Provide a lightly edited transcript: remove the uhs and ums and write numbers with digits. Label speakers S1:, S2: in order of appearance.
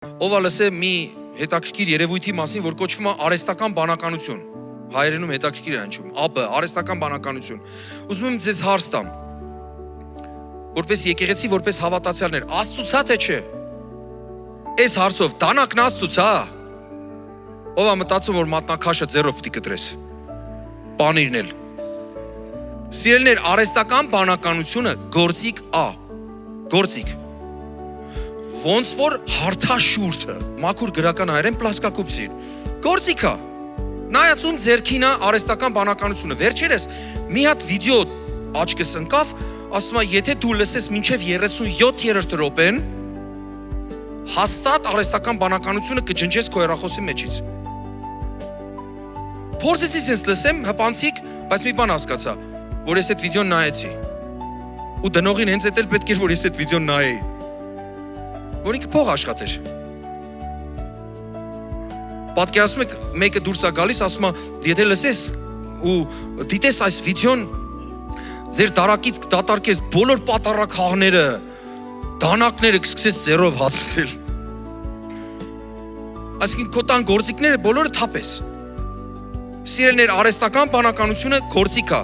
S1: Ով ալսե մի հետաքրքիր երևույթի մասին, որ կոչվում է արհեստական բանականություն։ Հայերենում հետաքրքիր է հնչում, ԱԲ, արհեստական բանականություն։ Ուզում եմ ձեզ հարց տամ։ Որպես եկեղեցի, որպես հավատացյալներ, Աստծուց է թե չէ։ Այս հարցով դանակն Աստծուց է։ Ով է մտածում, որ մատնաքաշը ձեռով պիտի կտրես։ Պանիրն էլ։ Սիրելիներ, արհեստական բանականությունը գործիք է։ Գործիք։ Ոնց որ հարթաշուրթը, մաքուր գրական հայերեն պլասկակուպսին, գործիք է, նայացում ձերքին է արհեստական բանականությունը, վերջերս մի հատ վիդեո աչքս ընկավ, ասում է, եթե դու լսես մինչև 37-րդ րոպեն, հաստատ արհեստական բանականությունը կջնջես քո հեռախոսի մեջից։ Փորձեցի սենց լսեմ, հպանցիկ, բայց մի բան հասկացա, որ ես այդ վիդեոն նայեցի, ու դնողին հենց էդ էլ պետք էր, որ ես այդ վիդեոն նայեի, որ ինքը փող աշխատեր։ Պատկերացնում եք, մեկը դուրս է գալիս, ասում է, եթե լսես ու դիտես այս վիդեոն, ձեր դարակից կդատարկես բոլոր պատառակ հաղները, դանակները կսկսես ձեռով հացնել։ Այսինքն քո տան գործիքները բոլորը թափես։ Սիրելիներ, արհեստական բանականությունը գործիք է։